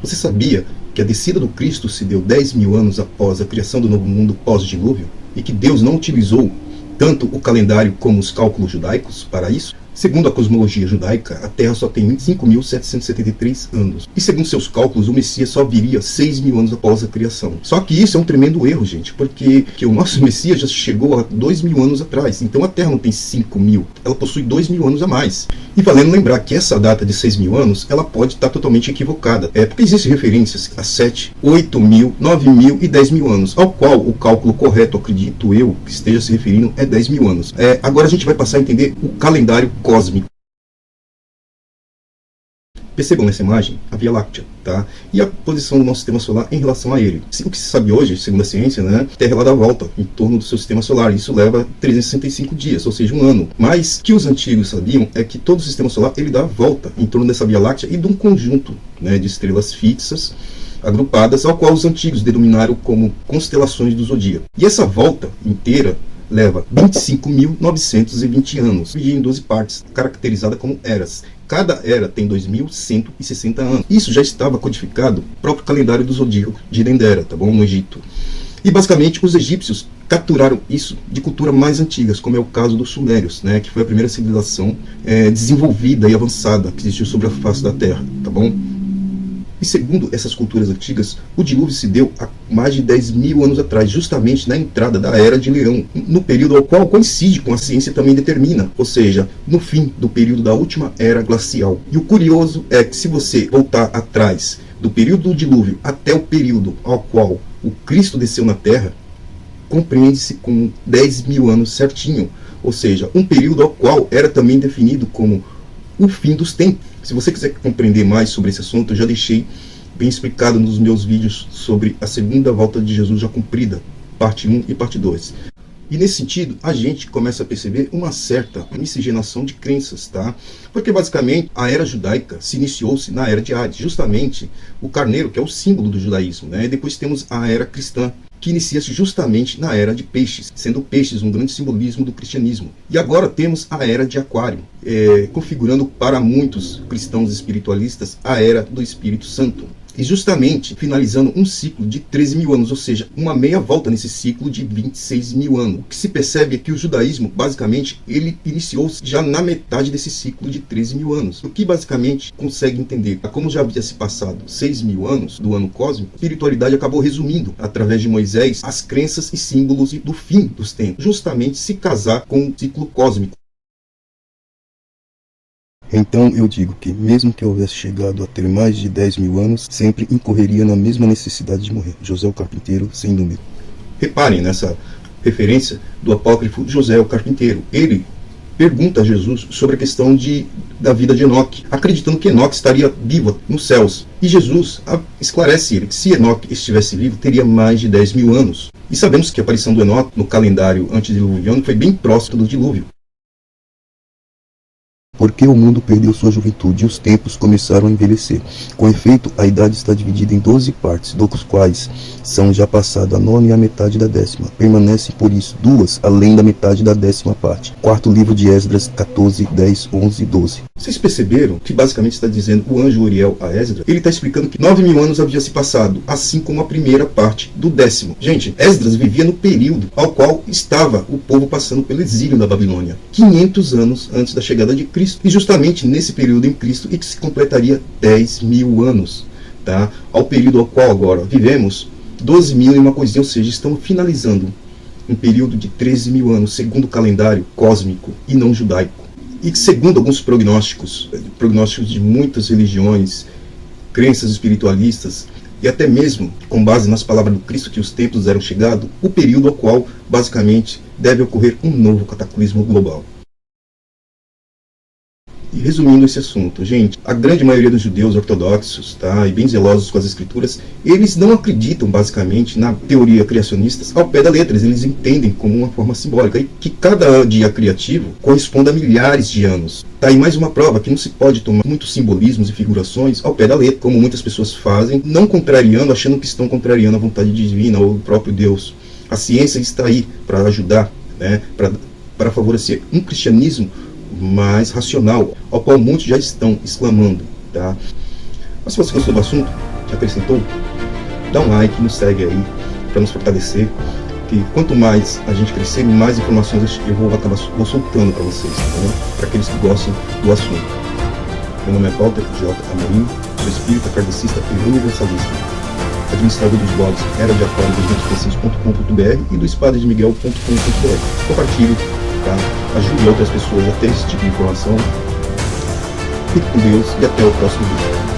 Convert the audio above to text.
Você sabia que a descida do Cristo se deu 10.000 anos após a criação do novo mundo pós-dilúvio e que Deus não utilizou tanto o calendário como os cálculos judaicos para isso? Segundo a cosmologia judaica, a Terra só tem 25.773 anos. E segundo seus cálculos, o Messias só viria 6.000 anos após a criação. Só que isso é um tremendo erro, gente, porque o nosso Messias já chegou há 2.000 anos atrás. Então a Terra não tem 5.000, ela possui 2.000 anos a mais. E valendo lembrar que essa data de 6.000 anos, ela pode estar totalmente equivocada. Porque existem referências a 7, 8.000, 9.000 e 10.000 anos, ao qual o cálculo correto, acredito eu, que esteja se referindo, é 10.000 anos. Agora a gente vai passar a entender o calendário cósmico. Percebam nessa imagem a Via Láctea, tá? E a posição do nosso sistema solar em relação a ele. O que se sabe hoje, segundo a ciência, né? A Terra ela dá volta em torno do seu sistema solar. Isso leva 365 dias, ou seja, um ano. Mas o que os antigos sabiam é que todo o sistema solar ele dá volta em torno dessa Via Láctea e de um conjunto, né, de estrelas fixas agrupadas, ao qual os antigos denominaram como constelações do zodíaco. E essa volta inteira leva 25.920 anos, dividida em 12 partes, caracterizada como eras. Cada era tem 2.160 anos. Isso já estava codificado no próprio calendário do zodíaco de Dendera, tá bom? No Egito. E basicamente os egípcios capturaram isso de culturas mais antigas, como é o caso dos sumérios, né? Que foi a primeira civilização desenvolvida e avançada que existiu sobre a face da Terra, tá bom? E segundo essas culturas antigas, o dilúvio se deu há mais de 10.000 anos atrás, justamente na entrada da Era de Leão, no período ao qual coincide com a ciência também determina, ou seja, no fim do período da última Era Glacial. E o curioso é que se você voltar atrás do período do dilúvio até o período ao qual o Cristo desceu na Terra, compreende-se com 10.000 anos certinho, ou seja, um período ao qual era também definido como o fim dos tempos. Se você quiser compreender mais sobre esse assunto, eu já deixei bem explicado nos meus vídeos sobre a segunda volta de Jesus já cumprida, parte 1 e parte 2. E nesse sentido, a gente começa a perceber uma certa miscigenação de crenças, tá? Porque basicamente a era judaica se iniciou-se na era de Hades, justamente o carneiro, que é o símbolo do judaísmo, né? E depois temos a era cristã, que inicia-se justamente na era de peixes, sendo peixes um grande simbolismo do cristianismo. E agora temos a era de Aquário, configurando para muitos cristãos espiritualistas a era do Espírito Santo. E justamente finalizando um ciclo de 13.000 anos, ou seja, uma meia volta nesse ciclo de 26.000 anos. O que se percebe é que o judaísmo, basicamente, ele iniciou-se já na metade desse ciclo de 13.000 anos. O que basicamente consegue entender, como já havia se passado 6.000 anos do ano cósmico, a espiritualidade acabou resumindo, através de Moisés, as crenças e símbolos do fim dos tempos, justamente se casar com o ciclo cósmico. Então eu digo que, mesmo que eu houvesse chegado a ter mais de 10.000 anos, sempre incorreria na mesma necessidade de morrer. José o Carpinteiro, sem número. Reparem nessa referência do apócrifo José o Carpinteiro. Ele pergunta a Jesus sobre a questão da vida de Enoque, acreditando que Enoque estaria vivo nos céus. E Jesus esclarece ele que se Enoque estivesse vivo, teria mais de 10.000 anos. E sabemos que a aparição do Enoque no calendário antediluviano foi bem próximo do dilúvio. Porque o mundo perdeu sua juventude e os tempos começaram a envelhecer. Com efeito, a idade está dividida em 12 partes, dos quais são já passada a 9ª e a metade da 10ª. Permanecem, por isso, 2 além da metade da 10ª parte. Quarto livro de Esdras, 14, 10, 11 e 12. Vocês perceberam que basicamente está dizendo o anjo Uriel a Esdras? Ele está explicando que 9.000 anos havia se passado, assim como a primeira parte do 10º. Gente, Esdras vivia no período ao qual estava o povo passando pelo exílio da Babilônia, 500 anos antes da chegada de Cristo. E justamente nesse período em Cristo e que se completaria 10.000 anos, tá? Ao período ao qual agora vivemos 12.000 e uma coisinha, ou seja, estamos finalizando um período de 13.000 anos, segundo o calendário cósmico e não judaico. E segundo alguns prognósticos de muitas religiões, crenças espiritualistas, e até mesmo com base nas palavras do Cristo que os tempos eram chegados, o período ao qual basicamente deve ocorrer um novo cataclismo global. E resumindo esse assunto, gente, a grande maioria dos judeus ortodoxos, tá, e bem zelosos com as escrituras, eles não acreditam basicamente na teoria criacionista ao pé da letra. Eles entendem como uma forma simbólica e que cada dia criativo corresponde a milhares de anos. Tá aí mais uma prova que não se pode tomar muitos simbolismos e figurações ao pé da letra, como muitas pessoas fazem, não contrariando, achando que estão contrariando a vontade divina ou o próprio Deus. A ciência está aí para ajudar, né, para favorecer um cristianismo mais racional, ao qual muitos já estão exclamando, tá? Mas se você gostou do assunto, Acrescentou? Dá um like, nos segue aí para nos fortalecer, que quanto mais a gente crescer, mais informações eu vou acabar soltando para vocês, tá? Para aqueles que gostam do assunto. Meu nome é Walter J. Amorim, sou espírita, kardecista e universalista, administrador dos blogs Era de Aquário 2016.com.br e do espadademiguel.com.br. Compartilhe, tá? Ajude outras pessoas a ter esse tipo de informação. Fique com Deus e até o próximo vídeo.